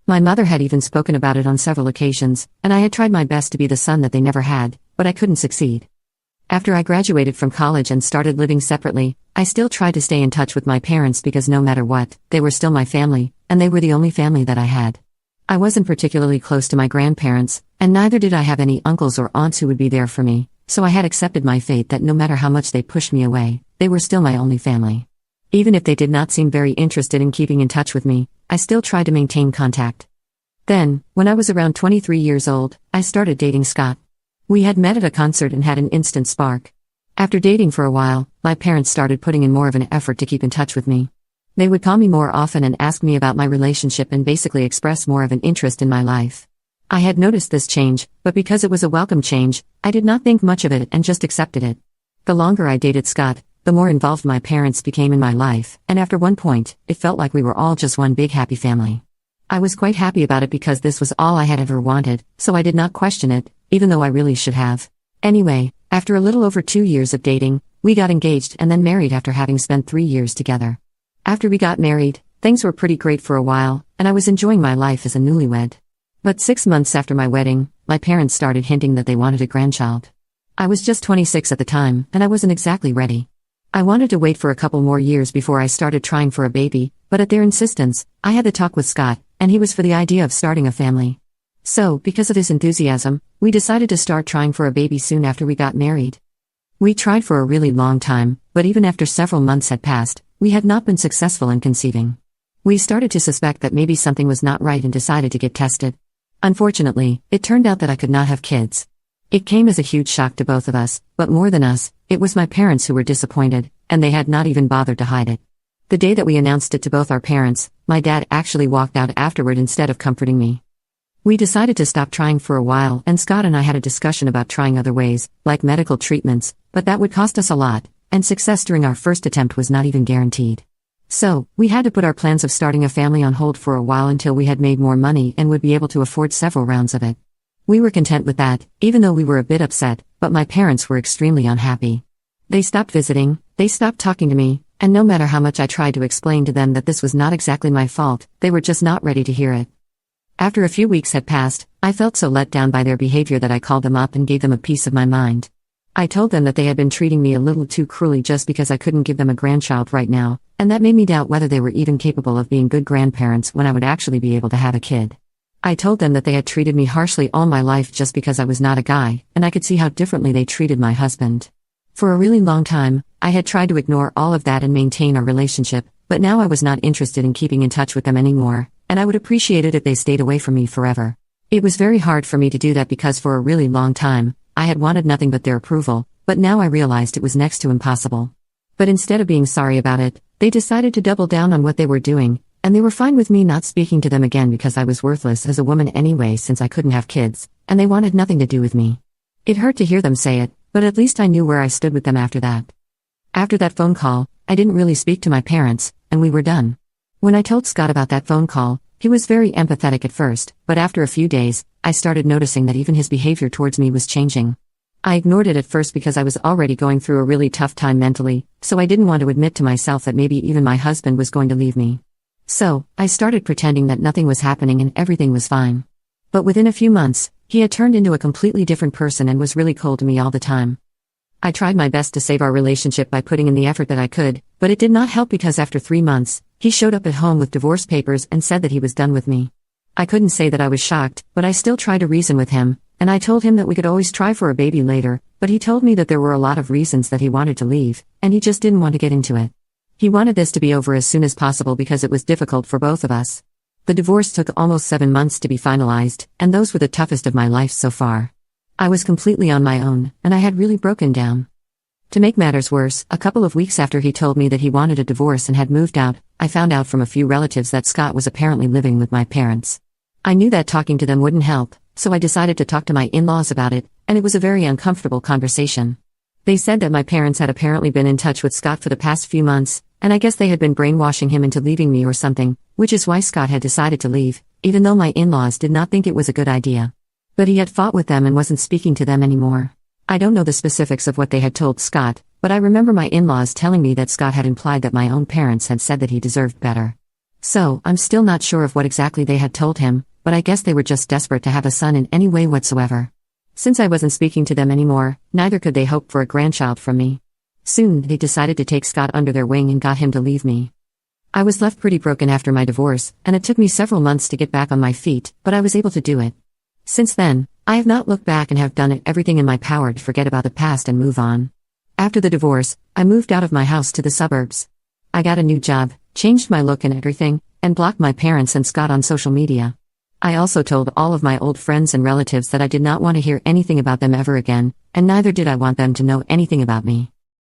My mother had even spoken about it on several occasions, and I had tried my best to be the son that they never had, but I couldn't succeed. After I graduated from college and started living separately, I still tried to stay in touch with my parents because no matter what, they were still my family, and they were the only family that I had. I wasn't particularly close to my grandparents, and neither did I have any uncles or aunts who would be there for me, so I had accepted my fate that no matter how much they pushed me away, they were still my only family. Even if they did not seem very interested in keeping in touch with me, I still tried to maintain contact. Then, when I was around 23 years old, I started dating Scott. We had met at a concert and had an instant spark. After dating for a while, my parents started putting in more of an effort to keep in touch with me. They would call me more often and ask me about my relationship and basically express more of an interest in my life. I had noticed this change, but because it was a welcome change, I did not think much of it and just accepted it. The longer I dated Scott, the more involved my parents became in my life, and after one point, it felt like we were all just one big happy family. I was quite happy about it because this was all I had ever wanted, so I did not question it, even though I really should have. Anyway, after a little over 2 years of dating, we got engaged and then married after having spent 3 years together. After we got married, things were pretty great for a while, and I was enjoying my life as a newlywed. But 6 months after my wedding, my parents started hinting that they wanted a grandchild. I was just 26 at the time, and I wasn't exactly ready. I wanted to wait for a couple more years before I started trying for a baby, but at their insistence, I had the talk with Scott, and he was for the idea of starting a family. So, because of his enthusiasm, we decided to start trying for a baby soon after we got married. We tried for a really long time, but even after several months had passed, we had not been successful in conceiving. We started to suspect that maybe something was not right and decided to get tested. Unfortunately, it turned out that I could not have kids. It came as a huge shock to both of us, but more than us, it was my parents who were disappointed, and they had not even bothered to hide it. The day that we announced it to both our parents, my dad actually walked out afterward instead of comforting me. We decided to stop trying for a while, and Scott and I had a discussion about trying other ways, like medical treatments, but that would cost us a lot, and success during our first attempt was not even guaranteed. So, we had to put our plans of starting a family on hold for a while until we had made more money and would be able to afford several rounds of it. We were content with that, even though we were a bit upset, but my parents were extremely unhappy. They stopped visiting, they stopped talking to me, and no matter how much I tried to explain to them that this was not exactly my fault, they were just not ready to hear it. After a few weeks had passed, I felt so let down by their behavior that I called them up and gave them a piece of my mind. I told them that they had been treating me a little too cruelly just because I couldn't give them a grandchild right now, and that made me doubt whether they were even capable of being good grandparents when I would actually be able to have a kid. I told them that they had treated me harshly all my life just because I was not a guy, and I could see how differently they treated my husband. For a really long time, I had tried to ignore all of that and maintain our relationship, but now I was not interested in keeping in touch with them anymore, and I would appreciate it if they stayed away from me forever. It was very hard for me to do that because for a really long time, I had wanted nothing but their approval, but now I realized it was next to impossible. But instead of being sorry about it, they decided to double down on what they were doing, and they were fine with me not speaking to them again because I was worthless as a woman anyway since I couldn't have kids, and they wanted nothing to do with me. It hurt to hear them say it, but at least I knew where I stood with them after that. After that phone call, I didn't really speak to my parents, and we were done. When I told Scott about that phone call, he was very empathetic at first, but after a few days, I started noticing that even his behavior towards me was changing. I ignored it at first because I was already going through a really tough time mentally, so I didn't want to admit to myself that maybe even my husband was going to leave me. So, I started pretending that nothing was happening and everything was fine. But within a few months, he had turned into a completely different person and was really cold to me all the time. I tried my best to save our relationship by putting in the effort that I could, but it did not help because after 3 months, he showed up at home with divorce papers and said that he was done with me. I couldn't say that I was shocked, but I still tried to reason with him, and I told him that we could always try for a baby later, but he told me that there were a lot of reasons that he wanted to leave, and he just didn't want to get into it. He wanted this to be over as soon as possible because it was difficult for both of us. The divorce took almost 7 months to be finalized, and those were the toughest of my life so far. I was completely on my own, and I had really broken down. To make matters worse, a couple of weeks after he told me that he wanted a divorce and had moved out, I found out from a few relatives that Scott was apparently living with my parents. I knew that talking to them wouldn't help, so I decided to talk to my in-laws about it, and it was a very uncomfortable conversation. They said that my parents had apparently been in touch with Scott for the past few months, and I guess they had been brainwashing him into leaving me or something, which is why Scott had decided to leave, even though my in-laws did not think it was a good idea. But he had fought with them and wasn't speaking to them anymore. I don't know the specifics of what they had told Scott, but I remember my in-laws telling me that Scott had implied that my own parents had said that he deserved better. So, I'm still not sure of what exactly they had told him, but I guess they were just desperate to have a son in any way whatsoever. Since I wasn't speaking to them anymore, neither could they hope for a grandchild from me. Soon, they decided to take Scott under their wing and got him to leave me. I was left pretty broken after my divorce, and it took me several months to get back on my feet, but I was able to do it. Since then, I have not looked back and have done everything in my power to forget about the past and move on. After the divorce, I moved out of my house to the suburbs. I got a new job, changed my look and everything, and blocked my parents and Scott on social media. I also told all of my old friends and relatives that I did not want to hear anything about them ever again, and neither did I want them to know anything about me.